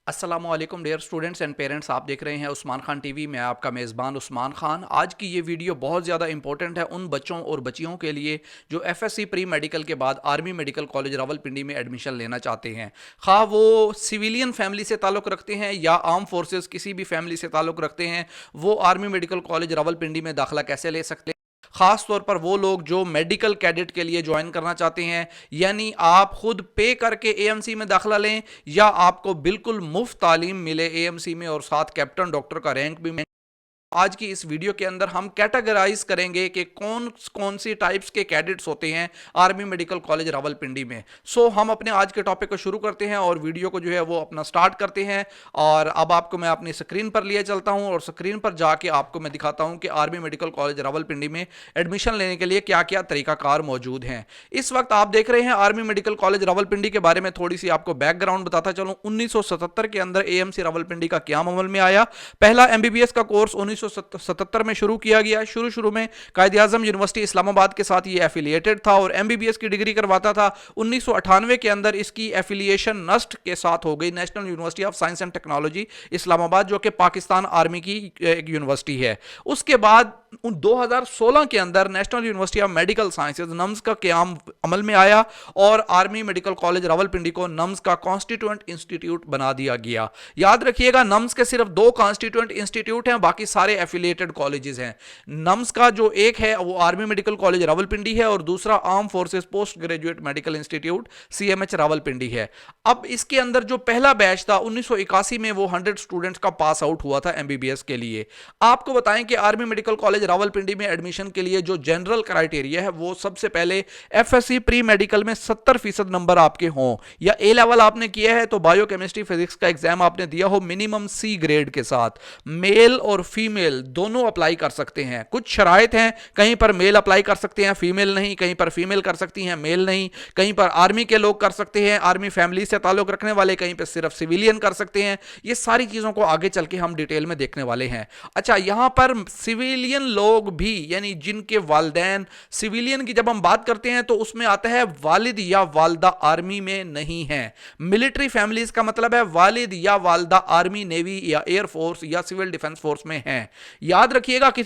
अस्सलामुअलैकुम dear students and parents, आप देख रहे हैं उस्मान खान टीवी। मैं आपका मेज़बान उस्मान खान। आज की ये वीडियो बहुत ज़्यादा इंपॉर्टेंट है उन बच्चों और बच्चियों के लिए जो एफएससी प्री मेडिकल के बाद आर्मी मेडिकल कॉलेज रावलपिंडी में एडमिशन लेना चाहते हैं। खा वो सिविलियन फैमिली से ताल्लुक़ रखते हैं या आर्म फोर्सेस किसी भी फैमिली से ताल्लुक़ रखते हैं, वो आर्मी मेडिकल कॉलेज रावलपिंडी में दाखिला कैसे ले सकते हैं। खास तौर पर वो लोग जो मेडिकल कैडेट के लिए ज्वाइन करना चाहते हैं, यानी आप खुद पे करके एएमसी में दाखिला लें या आपको बिल्कुल मुफ्त तालीम मिले एएमसी में और साथ कैप्टन डॉक्टर का रैंक भी। आज की इस वीडियो के अंदर हम कैटेगराइज करेंगे कि कौन कौन सी टाइप्स के कैडेट्स होते हैं आर्मी मेडिकल कॉलेज रावलपिंडी में। हम अपने आज के टॉपिक को शुरू करते हैं और वीडियो को जो है वो अपना स्टार्ट करते हैं। और अब आपको मैं अपनी स्क्रीन पर लिए चलता हूं और स्क्रीन पर जाके आपको मैं दिखाता हूं कि आर्मी मेडिकल कॉलेज रावलपिंडी में एडमिशन लेने के लिए क्या क्या तरीकाकार मौजूद हैं। इस वक्त आप देख रहे हैं आर्मी मेडिकल कॉलेज रावलपिंडी के बारे में थोड़ी सी आपको बैकग्राउंड बताता चलूं। 1977 के अंदर एएमसी रावलपिंडी का क्या अमल में आया। पहला एमबीबीएस का कोर्स 1977 में शुरू किया गया। शुरू में कायद आजम यूनिवर्सिटी इस्लामाबाद के साथ ये एफिलिएटेड था और एमबीबीएस की डिग्री करवाता था। 1998 के अंदर इसकी एफिलिएशन नस्ट के साथ हो गई, national university of science and technology Islamabad, जो कि पाकिस्तान आर्मी की एक यूनिवर्सिटी है। उसके बाद 2016 के अंदर national university of medical sciences nums का क्याम अमल में आया और आर्मी मेडिकल कॉलेज रावलपिंडी को नम्स का कॉन्स्टिट्यूएंट इंस्टीट्यूट बना दिया गया। याद रखिएगा, नम्स के सिर्फ 2 कॉन्स्टिट्यूएंट इंस्टीट्यूट हैं, बाकी सारे एफिलिएटेड कॉलेजेस हैं। नम्स का जो एक है वो आर्मी मेडिकल कॉलेज रावलपिंडी है और दूसरा arm forces post graduate medical institute CMH Rawalpindi है। अब इसके अंदर जो पहला बैच था 1981 में, वो 100 स्टूडेंट्स का पास आउट हुआ था एमबीबीएस के लिए। आपको बताएं कि आर्मी मेडिकल कॉलेज रावलपिंडी में एडमिशन के लिए जो जनरल क्राइटेरिया है वो सबसे पहले एफएससी प्री मेडिकल में 70% नंबर आपके हों, या ए लेवल आपने किया है तो बायोकेमिस्ट्री फिजिक्स का एग्जाम आपने दिया हो मिनिमम सी ग्रेड के साथ। मेल और फीमेल दोनों अप्लाई कर सकते हैं। कुछ शराइत हैं, कहीं पर मेल अप्लाई कर सकते हैं फीमेल नहीं, कहीं पर फीमेल कर सकती हैं मेल नहीं, कहीं पर आर्मी के लोग कर सकते हैं आर्मी फैमिली से ताल्लुक रखने वाले, कहीं पर सिर्फ सिविलियन कर सकते हैं। ये सारी चीजों को आगे चल के हम डिटेल में देखने वाले हैं। अच्छा, यहां पर सिविलियन लोग भी, यानी जिनके वालिदैन सिविलियन की जब हम बात करते हैं तो उसमें आता है वालिद या वालदा आर्मी में नहीं है। मिलिट्री फैमिलीज का मतलब है वालिद या वालदा आर्मी, नेवी या एयर फोर्स या सिविल डिफेंस फोर्स में हैं। याद रखिएगा कि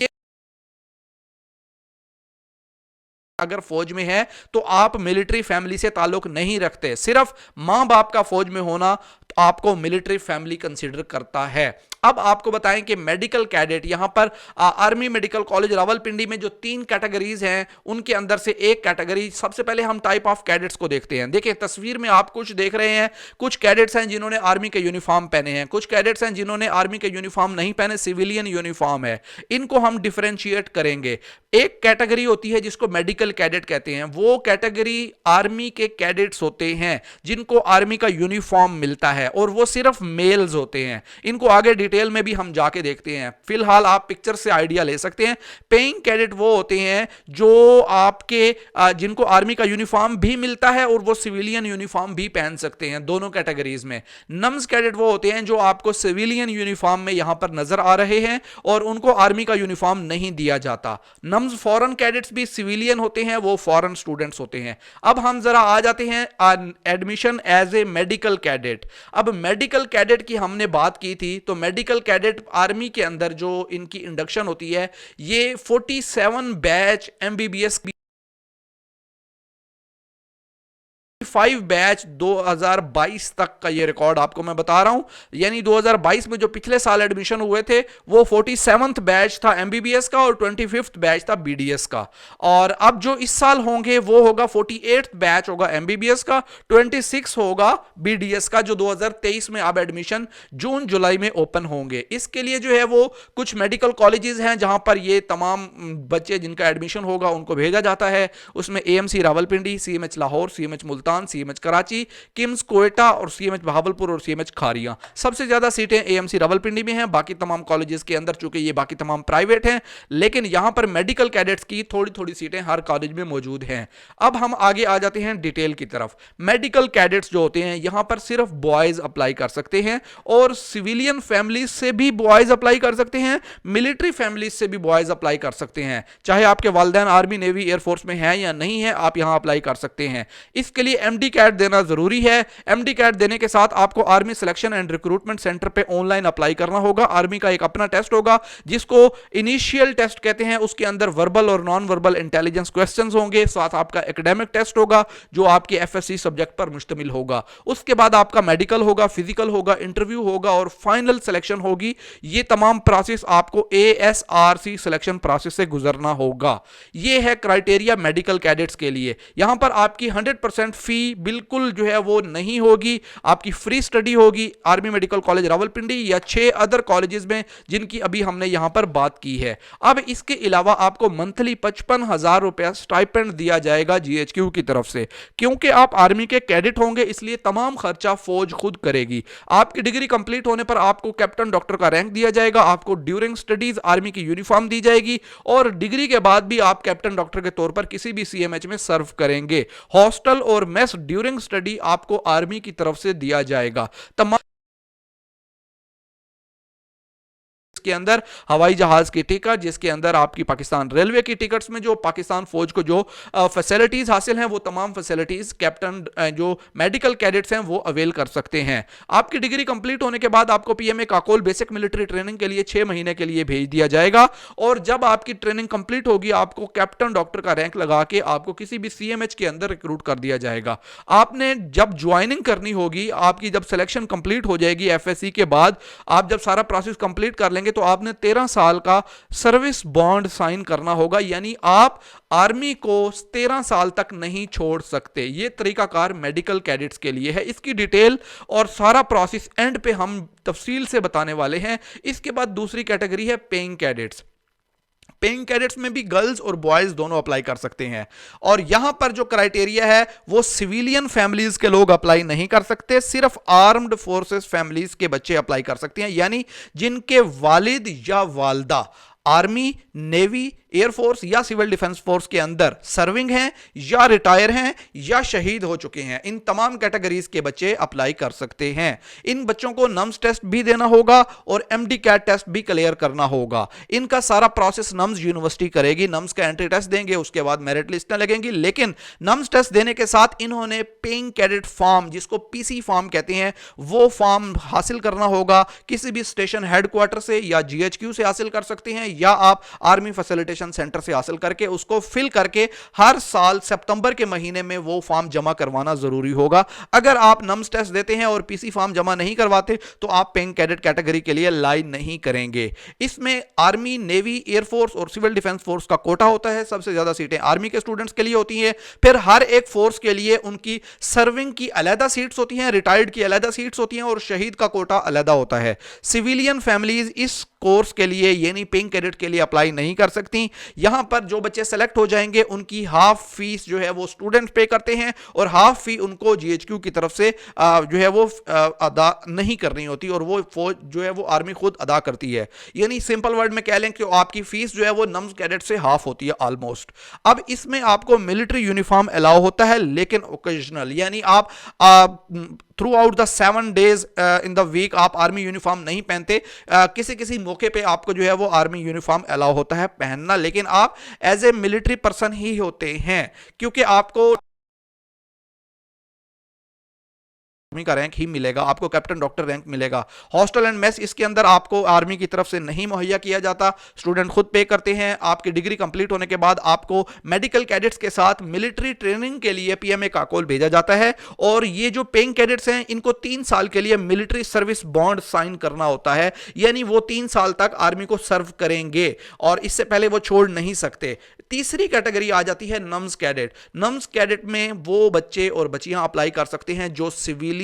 अगर फौज में है तो आप मिलिट्री फैमिली से ताल्लुक नहीं रखते, सिर्फ मां बाप का फौज में होना आपको मिलिट्री फैमिली कंसीडर करता है। अब आपको बताएं कि मेडिकल कैडेट, यहां पर आर्मी मेडिकल कॉलेज रावलपिंडी में जो 3 कैटेगरीज हैं उनके अंदर से एक कैटेगरी, सबसे पहले हम टाइप ऑफ कैडेट्स को देखते हैं। देखिए तस्वीर में आप कुछ देख रहे हैं, कुछ कैडेट्स हैं जिन्होंने आर्मी के यूनिफॉर्म पहने हैं, कुछ कैडेट्स हैं जिन्होंने आर्मी के यूनिफॉर्म नहीं पहने, सिविलियन यूनिफॉर्म है। इनको हम डिफरेंशिएट करेंगे। एक कैटेगरी होती है जिसको मेडिकल कैडेट कहते हैं, वो कैटेगरी आर्मी के कैडेट्स होते हैं जिनको आर्मी का यूनिफॉर्म मिलता है और वो सिर्फ मेल्स होते हैं। इनको आगे डिटेल में भी हम जाके देखते हैं, फिलहाल आप पिक्चर से आइडिया ले सकते हैं। पेइंग कैडेट वो होते हैं जो आपके जिनको आर्मी का यूनिफॉर्म भी मिलता है और वो सिविलियन यूनिफॉर्म भी पहन सकते हैं, दोनों कैटेगरीज में। नम्स कैडेट वो होते हैं जो आपको सिविलियन यूनिफॉर्म में यहां पर नजर आ रहे हैं और उनको आर्मी का यूनिफॉर्म नहीं दिया जाता। नम्स फॉरेन कैडेट्स भी सिविलियन होते हैं, वो फॉरेन स्टूडेंट्स होते हैं। अब हम जरा आ जाते हैं admission as a medical cadet. अब मेडिकल कैडेट की हमने बात की थी, तो मेडिकल कैडेट आर्मी के अंदर जो इनकी इंडक्शन होती है, ये 47 बैच एमबीबीएस 5 बैच 2022 तक का ये रिकॉर्ड आपको मैं बता रहा हूं। यानी 2022 में जो पिछले साल एडमिशन हुए थे वो 47th बैच था एमबीबीएस का और 25th बैच था बीडीएस का। और अब जो इस साल होंगे वो होगा 48th बैच होगा एमबीबीएस का, 26 होगा बीडीएस का, जो 2023 में अब एडमिशन जून जुलाई में ओपन होंगे। इसके लिए जो है वो कुछ मेडिकल कॉलेजेस हैं जहां पर ये तमाम बच्चे जिनका एडमिशन होगा उनको भेजा जाता है। उसमें AMC Rawalpindi, CMH Lahore, CMH Multan, CMH Karachi, KIMS Quetta और सीएमएच बहावलपुर और सीएमएच खारिया। सबसे ज्यादा सीटें एएमसी रावलपिंडी में हैं। बाकी तमाम कॉलेजेस के अंदर, चूंकि ये बाकी तमाम प्राइवेट हैं, लेकिन यहां पर मेडिकल कैडेट्स की थोड़ी थोड़ी सीटें हर कॉलेज में मौजूद हैं। अब हम आगे आ जाते हैं डिटेल की तरफ। मेडिकल कैडेट्स जो होते हैं यहां पर सिर्फ बॉयज अप्लाई कर सकते हैं और सिविलियन फैमिली से भी बॉयज अप्लाई कर सकते हैं, मिलिट्री फैमिली से भी बॉयज अप्लाई कर सकते हैं। चाहे आपके वालिदैन आर्मी, नेवी, एयरफोर्स में हैं या नहीं है, आप यहां अप्लाई कर सकते हैं। इसके लिए एमडी कैट देना जरूरी है। एमडी कैट देने के साथ आपको army selection and recruitment centre पे ऑनलाइन अप्लाई करना होगा। आर्मी का एक अपना टेस्ट होगा जिसको इनिशियल टेस्ट कहते हैं, उसके अंदर वर्बल और नॉन वर्बल इंटेलिजेंस क्वेश्चंस होंगे, साथ आपका एकेडमिक टेस्ट होगा जो आपके एफएससी सब्जेक्ट पर मुश्तमिल होगा। उसके बाद आपका मेडिकल होगा, फिजिकल होगा, इंटरव्यू होगा और फाइनल सिलेक्शन होगी। ये तमाम प्रोसेस आपको एएसआरसी सिलेक्शन प्रोसेस से गुजरना होगा। ये है क्राइटेरिया मेडिकल कैडेट्स के लिए। यहां पर आपकी 100% फी बिल्कुल जो है वो नहीं होगी, आपकी फ्री स्टडी होगी आर्मी मेडिकल कॉलेज रावलपिंडी या 6 अदर कॉलेजेस में जिनकी अभी हमने यहां पर बात की है। अब इसके अलावा आपको मंथली 55,000 रुपया स्टाइपेंड दिया जाएगा जीएचक्यू की तरफ से। क्योंकि आप आर्मी के कैडेट होंगे इसलिए तमाम खर्चा फौज खुद करेगी। आपकी डिग्री कंप्लीट होने पर आपको कैप्टन डॉक्टर का रैंक दिया जाएगा, आपको ड्यूरिंग स्टडीज आर्मी की यूनिफॉर्म दी जाएगी और डिग्री के बाद भी आप कैप्टन डॉक्टर के तौर पर किसी भी सीएमएच में सर्व करेंगे। हॉस्टल और मेस ड्यूरिंग स्टडी आपको आर्मी की तरफ से दिया जाएगा। तमाम के अंदर हवाई जहाज की टिकट, जिसके अंदर आपकी पाकिस्तान रेलवे की टिकट्स में जो पाकिस्तान फौज को जो फैसिलिटीज हासिल हैं वो तमाम फैसिलिटीज कैप्टन जो मेडिकल कैडेट्स हैं वो अवेल कर सकते हैं। आपकी डिग्री कंप्लीट होने के बाद आपको PMA Kakul basic military training के लिए 6 महीने के लिए भेज दिया जाएगा और जब आपकी ट्रेनिंग कंप्लीट होगी आपको कैप्टन डॉक्टर का रैंक लगा के आपको किसी भी सीएमएच के अंदर रिक्रूट कर दिया जाएगा। आपने जब ज्वाइनिंग करनी होगी, आपकी जब सिलेक्शन कंप्लीट हो जाएगी एफएससी के बाद, आप जब सारा प्रोसेस कंप्लीट कर लेंगे तो आपने 13 साल का सर्विस बॉन्ड साइन करना होगा, यानी आप आर्मी को 13 साल तक नहीं छोड़ सकते। यह तरीकाकार मेडिकल कैडेट्स के लिए है। इसकी डिटेल और सारा प्रोसेस एंड पे हम तफसील से बताने वाले हैं। इसके बाद दूसरी कैटेगरी है पेइंग कैडेट्स। पेइंग कैडेट्स में भी गर्ल्स और बॉयज दोनों अप्लाई कर सकते हैं और यहां पर जो क्राइटेरिया है वो सिविलियन फैमिलीज के लोग अप्लाई नहीं कर सकते, सिर्फ आर्म्ड फोर्सेस फैमिलीज के बच्चे अप्लाई कर सकते हैं, यानी जिनके वालिद या वालदा आर्मी, नेवी, एयरफोर्स या सिविल डिफेंस फोर्स के अंदर सर्विंग हैं या रिटायर हैं या शहीद हो चुके हैं। इन तमाम कैटेगरीज के बच्चे अप्लाई कर सकते हैं। इन बच्चों को नम्स टेस्ट भी देना होगा और एमडी कैट टेस्ट भी क्लियर करना होगा। इनका सारा प्रोसेस नम्स यूनिवर्सिटी करेगी। नम्स का एंट्री टेस्ट देंगे, उसके बाद मेरिट लिस्ट लगेंगी, लेकिन नम्स टेस्ट देने के साथ इन्होंने पेइंग कैडेट फॉर्म, जिसको पीसी फॉर्म कहते हैं, वो फॉर्म हासिल करना होगा। किसी भी स्टेशन हेडक्वार्टर से या जीएचक्यू से हासिल कर सकते हैं या आप आर्मी फैसिलिटेशन सेंटर से हासिल करके उसको फिल करके हर साल सितंबर के महीने में वो फॉर्म जमा करवाना जरूरी होगा। अगर आप नम्स टेस्ट देते हैं और पीसी फॉर्म जमा नहीं करवाते तो आप पेइंग कैडेट कैटेगरी के लिए लाइन नहीं करेंगे। इसमें आर्मी, नेवी, एयरफोर्स और सिविल डिफेंस फोर्स का कोटा होता है। सबसे ज्यादा सीटें आर्मी के स्टूडेंट्स के लिए होती हैं। फिर हर एक फोर्स के लिए उनकी सर्विंग की अलग सीट्स होती हैं, रिटायर्ड की अलग सीट्स होती हैं और शहीद का कोटा अलग होता है। सिविलियन फैमिलीज इस कोर्स के लिए यानी पेइंग कैडेट के लिए अप्लाई नहीं कर सकती। यहां पर जो बच्चे सेलेक्ट हो जाएंगे उनकी हाफ फीस जो है वो स्टूडेंट्स पे करते हैं और हाफ फी उनको जीएचक्यू की तरफ से जो है वो अदा नहीं करनी होती और वो फौज जो है वो आर्मी खुद अदा करती है। यानी सिंपल वर्ड में कह लें कि आपकी फीस जो है वो नम्स कैडेट से हाफ होती है ऑलमोस्ट। अब इसमें आपको मिलिट्री यूनिफॉर्म अलाउ होता है लेकिन ओकेजनल, यानी आप throughout the 7 days in the week आप आर्मी यूनिफॉर्म नहीं पहनते। किसी किसी मौके पे आपको जो है वो आर्मी यूनिफॉर्म अलाउ होता है पहनना, लेकिन आप एज ए मिलिट्री पर्सन ही होते हैं क्योंकि आपको आर्मी का रैंक ही मिलेगा, आपको कैप्टन डॉक्टर रैंक मिलेगा। हॉस्टल एंड मेस इसके अंदर आपको आर्मी की तरफ से नहीं मुहैया किया जाता, स्टूडेंट खुद पे करते हैं। आपकी डिग्री कंप्लीट होने के बाद आपको मेडिकल कैडेट्स के साथ मिलिट्री ट्रेनिंग के लिए पीएमए काकोल भेजा जाता है और ये जो पेइंग कैडेट्स हैं इनको 3 साल के लिए मिलिट्री सर्विस बॉन्ड साइन करना होता है, यानी वो 3 साल तक आर्मी को सर्व करेंगे और इससे पहले वो छोड़ नहीं सकते। तीसरी कैटेगरी आ जाती है नम्स कैडेट। नम्स कैडेट में वो बच्चे और बच्चियां अप्लाई कर सकते हैं जो सिविलियन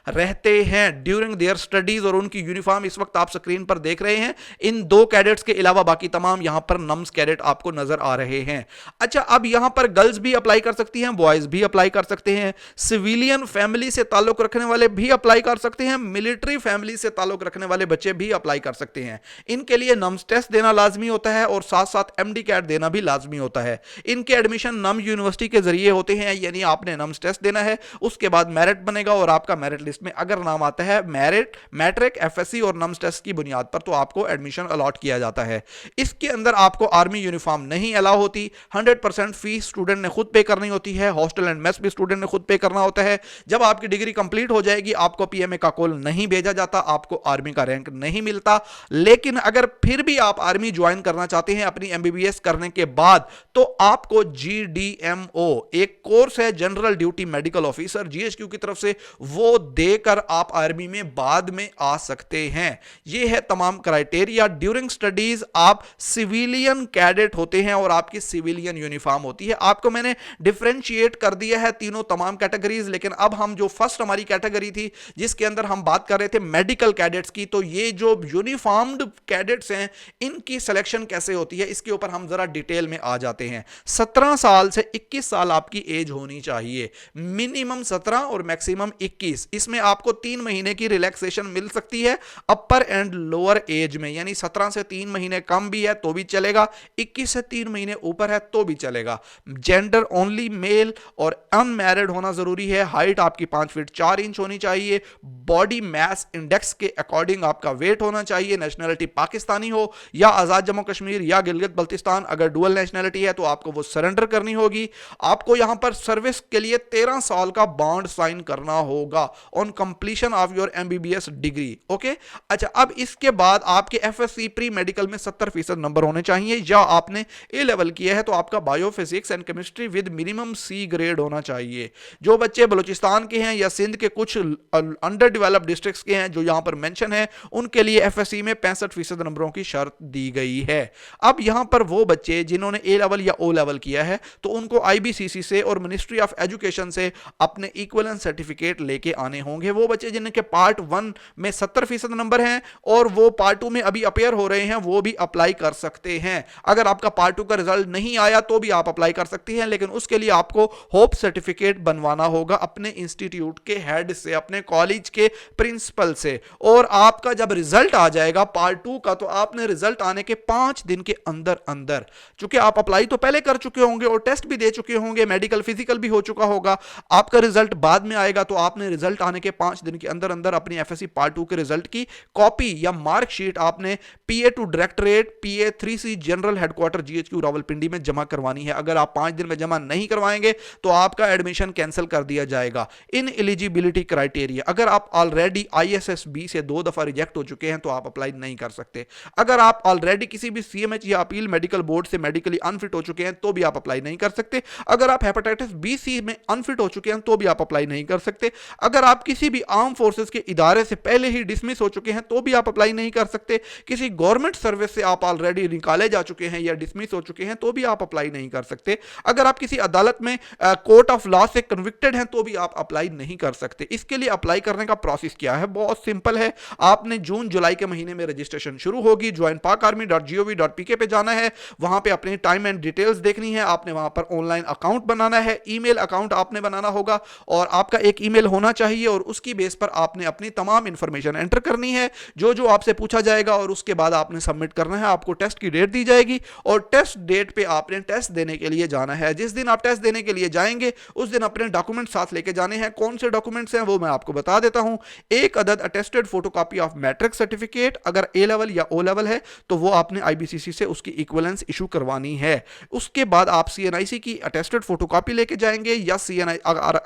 रहते हैं ड्यूरिंग देयर स्टडीज और उनकी यूनिफॉर्म इस वक्त आप स्क्रीन पर देख रहे हैं। इन 2 कैडेट्स के अलावा बाकी तमाम यहां पर नम्स कैडेट आपको नजर आ रहे हैं। अच्छा, अब यहां पर गर्ल्स भी अप्लाई कर सकती हैं, बॉयज भी अप्लाई कर सकते हैं, सिविलियन फैमिली से ताल्लुक रखने वाले भी अप्लाई कर सकते हैं, मिलिट्री फैमिली से ताल्लुक रखने वाले बच्चे भी अप्लाई कर सकते हैं। इनके लिए नम्स टेस्ट देना लाजमी होता है और साथ साथ एमडी कैट देना भी लाजमी होता है। इनके एडमिशन नम यूनिवर्सिटी के जरिए होते हैं, यानी आपने नम्स टेस्ट देना है, उसके बाद मेरिट बनेगा और आपका मेरिट लिस्ट में अगर नाम आता है मेरिट, मैट्रिक, एफएससी और नम्स टेस्ट की बुनियाद पर, तो आपको एडमिशन अलॉट किया जाता है। इसके अंदर आपको आर्मी यूनिफॉर्म नहीं अलाउ होती। 100% फीस स्टूडेंट ने खुद पे करनी होती है। हॉस्टल एंड मेस भी स्टूडेंट ने खुद पे करना होता है। जब आपकी डिग्री कंप्लीट हो जाएगी आपको पीएमए का कॉल नहीं भेजा जाता, आपको आर्मी का रैंक नहीं मिलता। लेकिन अगर फिर भी आप आर्मी ज्वाइन करना चाहते हैं अपनी एमबीबीएस करने के बाद, तो आपको जीडीएमओ एक कोर्स है, general duty medical officer, GHQ की तरफ से, वो देकर आप आर्मी में बाद में आ सकते हैं। ये है तमाम क्राइटेरिया। ड्यूरिंग स्टडीज आप सिविलियन कैडेट होते हैं और आपकी सिविलियन यूनिफॉर्म होती है। आपको मैंने डिफरेंशिएट कर दिया है तीनों तमाम कैटेगरीज। लेकिन अब हम जो फर्स्ट हमारी कैटेगरी थी जिसके अंदर हम बात कर रहे थे मेडिकल कैडेट्स की, तो ये जो यूनिफॉर्म्ड कैडेट्स हैं इनकी सिलेक्शन कैसे होती है इसके ऊपर हम जरा डिटेल में आ जाते हैं। 17 साल से 21 साल आपकी एज होनी चाहिए, मिनिमम 17 और मैक्सिमम 21। इसमें आपको 3 महीने की रिलैक्सेशन मिल सकती है अपर एंड लोअर एज में, यानी 17 से 3 महीने कम भी है तो भी चलेगा, 21 से 3 महीने ऊपर है तो भी चलेगा। जेंडर ओनली मेल और अनमैरिड होना जरूरी है। हाइट आपकी 5 फीट 4 इंच होनी चाहिए। बॉडी मास इंडेक्स के अकॉर्डिंग आपका वेट होना चाहिए। नेशनलिटी पाकिस्तानी हो या आजाद जम्मू कश्मीर या गिलगित बल्तिस्तान, अगर डुअल नेशनलिटी है तो आपको वो सरेंडर करनी होगी। आपको यहां पर सर्विस के लिए 13 साल का बॉन्ड साइन करना होगा on completion of your MBBS degree. Okay, अच्छा, अब इसके बाद आपके एफएससी प्री मेडिकल में 70% नंबर होने चाहिए, या आपने ए लेवल किया है तो आपका bio physics and chemistry with minimum C grade होना चाहिए। जो बच्चे बलूचिस्तान के हैं या सिंध के कुछ अंडर डेवलप्ड डिस्ट्रिक्ट्स के हैं जो यहां पर मेंशन है, उनके लिए एफएससी में 65% नंबरों की शर्त दी गई है। अब यहां पर वो बच्चे जिन्होंने ए लेवल या ओ लेवल किया है तो उनको आईबीसीसी से और मिनिस्ट्री ऑफ एजुकेशन से अपने इक्विवेलेंस सर्टिफिकेट लेके आने होंगे। वो बच्चे जिनके पार्ट 1 में 70% नंबर हैं और वो पार्ट 2 में अभी अपेयर हो रहे हैं, वो भी अप्लाई कर सकते हैं। अगर आपका पार्ट 2 का रिजल्ट नहीं आया तो भी आप अप्लाई कर सकते हैं, लेकिन उसके लिए आपको होप सर्टिफिकेट बनवाना होगा अपने इंस्टीट्यूट के हेड से, अपने कॉलेज के प्रिंसिपल से। और आपका जब रिजल्ट आ जाएगा पार्ट 2 का, तो आपने रिजल्ट आने के 5 दिन के अंदर अंदर, चूंकि आप अप्लाई तो पहले कर चुके होंगे और टेस्ट भी दे चुके होंगे, मेडिकल फिजिकल भी हो चुका होगा, आपका रिजल्ट बाद में आएगा, तो आपने रिजल्ट आने के 5 दिन के अंदर अंदर अपनी एफएससी पार्ट 2 के रिजल्ट की कॉपी या मार्कशीट आपने PA to directorate PA 3C general headquarter GHQ Rawalpindi में जमा करवानी है। अगर आप 5 दिन में जमा नहीं करवाएंगे तो आपका एडमिशन कैंसिल कर दिया जाएगा। इन एलिजिबिलिटी क्राइटेरिया, अगर आप ऑलरेडी आईएसएसबी से 2 दफा रिजेक्ट हो चुके हैं तो आप अप्लाई नहीं कर सकते। अगर आप ऑलरेडी किसी भी सीएमएच या अपील मेडिकल बोर्ड से मेडिकली अनफिट हो चुके हैं तो भी आप अप्लाई नहीं कर सकते। अगर आप हेपेटाइटिस बी सी में अनफिट हो चुके हैं तो भी आप अप्लाई नहीं कर सकते। अगर आप किसी भी आर्म फोर्सेस के इदारे से पहले ही डिसमिस हो चुके हैं तो भी आप अप्लाई नहीं कर सकते। किसी गवर्नमेंट सर्विस से आप ऑलरेडी निकाले जा चुके हैं या डिसमिस हो चुके हैं तो भी आप अप्लाई नहीं कर सकते। अगर आप किसी अदालत में कोर्ट ऑफ लॉ से कन्विक्टेड हैं तो भी आप अप्लाई नहीं कर सकते। इसके लिए अप्लाई करने का प्रोसेस क्या है, बहुत सिंपल है। आपने जून जुलाई के महीने में रजिस्ट्रेशन शुरू होगी, joinpakarmy.gov.pk पे जाना है, वहां पे अपनी टाइम एंड डिटेल्स देखनी है, आपने वहां पर ऑनलाइन अकाउंट बनाना है, ईमेल अकाउंट आपने बनाना होगा और आपका एक ईमेल होना चाहिए और उसकी बेस पर आपने अपनी तमाम इंफॉर्मेशन एंटर करनी है, जो जो आपसे पूछा जाएगा, और उसके बाद आपने सबमिट करना है। आपको टेस्ट की डेट दी जाएगी और टेस्ट डेट पे आपने टेस्ट देने के लिए जाना है। जिस दिन आप टेस्ट देने के लिए जाएंगे उस दिन अपने डॉक्यूमेंट साथ लेके जाने हैं। कौन से डॉक्यूमेंट्स हैं वो मैं आपको बता देता हूं। एक अदद attested photocopy of matric certificate, अगर ए लेवल या ओ लेवल है तो वो आपने आईबीसीसी से उसकी इक्विवेलेंस इशू करवानी है। उसके बाद आप सीएनआईसी की अटेस्टेड फोटोकॉपी लेके जाएंगे, या सीएनआई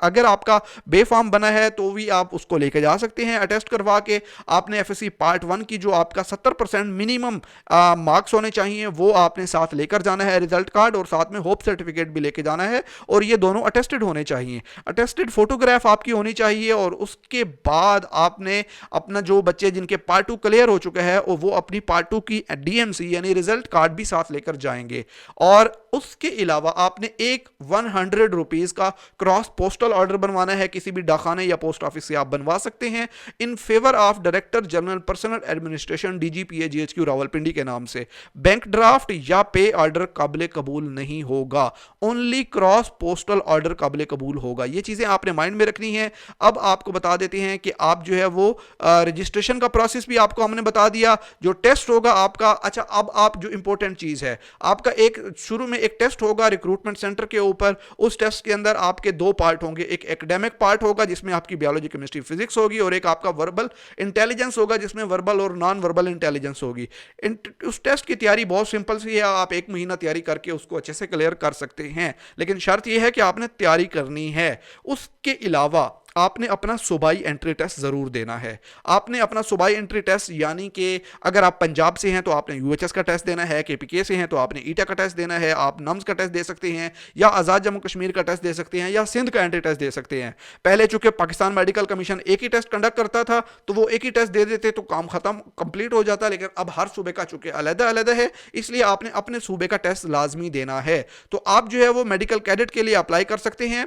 अगर आपका बेफॉर्म बना है तो भी आप उसको लेके जा सकते हैं अटेस्ट करवा के। आपने एफएससी पार्ट 1 की जो आपका 70% मिनिमम मार्क्स होने चाहिए वो आपने साथ लेकर जाना है, रिजल्ट कार्ड, और साथ में होप सर्टिफिकेट भी लेके जाना है, और ये दोनों अटेस्टेड होने चाहिए। अटेस्टेड फोटोग्राफ आपकी होनी चाहिए। और उसके बाद आपने अपना जो बच्चे जिनके पार्ट 2 क्लियर हो चुके हैं वो अपनी पार्ट 2 की डीएमसी यानी रिजल्ट कार्ड भी साथ लेकर जाएंगे। और उसके अलावा आपने एक 100 रुपीज का क्रॉस पोस्टल ऑर्डर बनवाना है, किसी भी डाकखाने या पोस्ट ऑफिस से आप बनवा सकते हैं, in favour of director general personnel administration DGPA GHQ Rawalpindi के नाम से। बैंक ड्राफ्ट या पे ऑर्डर काबिल कबूल नहीं होगा, ओनली क्रॉस पोस्टल ऑर्डर काबिल कबूल होगा। ये चीजें आपने माइंड में रखनी है। अब आपको बता देते हैं कि आप जो है वो रजिस्ट्रेशन का प्रोसेस भी आपको हमने बता दिया, जो टेस्ट होगा आपका। अच्छा, अब आप जो इंपॉर्टेंट चीज है, आपका एक शुरू में में एक टेस्ट होगा रिक्रूटमेंट सेंटर के ऊपर। उस टेस्ट के अंदर आपके दो पार्ट होंगे, एक एकेडमिक पार्ट होगा जिसमें आपकी बायोलॉजी केमिस्ट्री फिजिक्स होगी, और एक आपका वर्बल इंटेलिजेंस होगा जिसमें वर्बल और नॉन वर्बल इंटेलिजेंस होगी। उस टेस्ट की तैयारी बहुत सिंपल सी है, आप 1 महीना तैयारी करके उसको अच्छे से क्लियर कर सकते हैं, लेकिन शर्त यह है कि आपने तैयारी करनी है। उसके अलावा आपने अपना सूबाई एंट्री टेस्ट जरूर देना है। आपने अपना सूबाई एंट्री टेस्ट, यानी कि अगर आप पंजाब से हैं तो आपने यूएचएस का टेस्ट देना है, केपीके से हैं तो आपने ईटा का टेस्ट देना है, आप नम्स का टेस्ट दे सकते हैं, या आज़ाद जम्मू कश्मीर का टेस्ट दे सकते हैं, या सिंध का एंट्री टेस्ट दे सकते हैं। पहले चूंकि पाकिस्तान मेडिकल कमीशन एक ही टेस्ट कंडक्ट करता था तो वो एक ही टेस्ट दे देते तो काम खत्म कंप्लीट हो जाता, लेकिन अब हर सूबे का चूंकि अलग अलग है, इसलिए आपने अपने सूबे का टेस्ट लाजमी देना है। तो आप जो है वो मेडिकल कैडेट के लिए अप्लाई कर सकते हैं।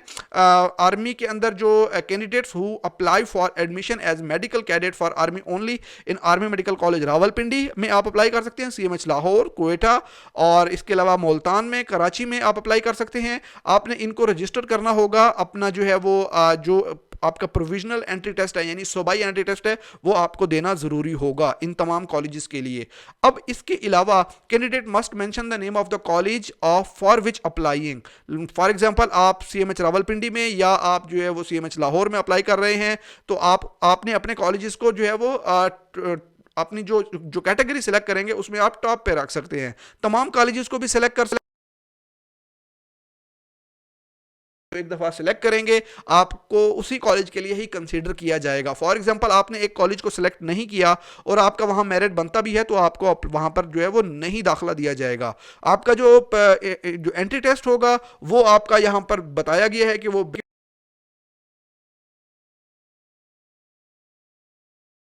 आर्मी के अंदर जो candidates who apply for admission as medical cadet for army only in army medical college Rawalpindi में आप अप्लाई कर सकते हैं, सीएमएच लाहौर, क्वेटा और इसके अलावा मुल्तान में, कराची में आप अप्लाई कर सकते हैं। आपने इनको रजिस्टर करना होगा। अपना जो है वो जो आपका प्रोविजनल एंट्री टेस्ट है यानी सूबाई एंट्री टेस्ट है वो आपको देना जरूरी होगा इन तमाम कॉलेजेस के लिए। अब इसके अलावा candidate must mention the name of the college of for which applying. For example आप सीएमएच रावलपिंडी में या आप जो है वो सीएमएच लाहौर में अप्लाई कर रहे हैं तो आपने अपने कॉलेजेस को जो है वो अपनी जो कैटेगरी सिलेक्ट करेंगे उसमें आप टॉप पे रख सकते हैं। तमाम कॉलेजेस को भी सिलेक्ट कर एक दफा सिलेक्ट करेंगे आपको उसी कॉलेज के लिए ही कंसीडर किया जाएगा। फॉर एग्जांपल आपने एक कॉलेज को सिलेक्ट नहीं किया और आपका वहां मेरिट बनता भी है तो आपको वहां पर जो है वो नहीं दाखिला दिया जाएगा। आपका जो एंट्री टेस्ट होगा वो आपका यहां पर बताया गया है कि वो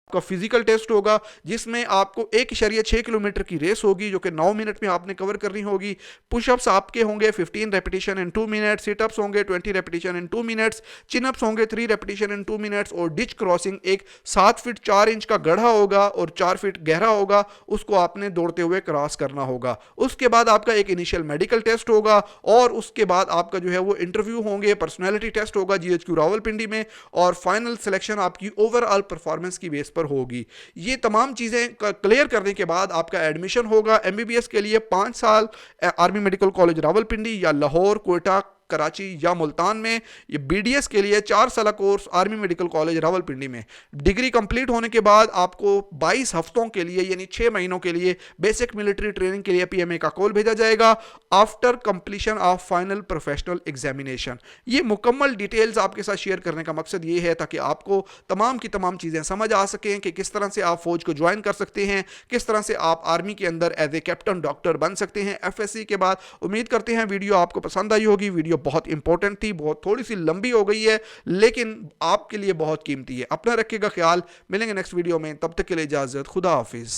का फिजिकल टेस्ट होगा जिसमें आपको 1.6 किलोमीटर की रेस होगी जो कि 9 मिनट में आपने कवर करनी होगी। पुशअप्स आपके होंगे 15 रेपिटेशन इन 2 मिनट्स, सिटअप्स होंगे 20 रेपिटेशन इन 2 मिनट्स, चिनअप्स होंगे 3 रेपिटेशन इन 2 मिनट्स, और डिच क्रॉसिंग एक 7 फीट 4 इंच का गड्ढा होगा और 4 फीट गहरा होगा, उसको आपने दौड़ते हुए क्रॉस करना होगा। उसके बाद आपका एक इनिशियल मेडिकल टेस्ट होगा और उसके बाद आपका जो है वो इंटरव्यू होंगे, पर्सनैलिटी टेस्ट होगा जीएचक्यू रावलपिंडी में, और फाइनल सिलेक्शन आपकी ओवरऑल परफॉर्मेंस की बेस पर होगी। ये तमाम चीजें क्लियर करने के बाद आपका एडमिशन होगा एमबीबीएस के लिए 5 साल आर्मी मेडिकल कॉलेज रावलपिंडी या लाहौर, क्वेटा, कराची या मुल्तान में। ये बीडीएस के लिए 4 साल course army medical college Rawalpindi में। डिग्री कंप्लीट होने के बाद आपको 22 हफ्तों के लिए यानी 6 महीनों के लिए बेसिक मिलिट्री ट्रेनिंग के लिए पीएमए का कॉल भेजा जाएगा after completion of final professional examination. ये मुकम्मल डिटेल्स आपके साथ शेयर करने का मकसद ये है ताकि आपको तमाम की तमाम चीज़ें समझ आ सकें कि किस तरह से आप फौज को ज्वाइन कर सकते हैं, किस तरह से आप आर्मी के अंदर एज ए कैप्टन डॉक्टर बन सकते हैं एफएससी के बाद। उम्मीद करते हैं वीडियो आपको पसंद आई होगी। वीडियो बहुत इंपॉर्टेंट थी, बहुत थोड़ी सी लंबी हो गई है लेकिन आपके लिए बहुत कीमती है। अपना रखिएगा ख्याल, मिलेंगे नेक्स्ट वीडियो में, तब तक के लिए इजाजत, खुदा हाफिज।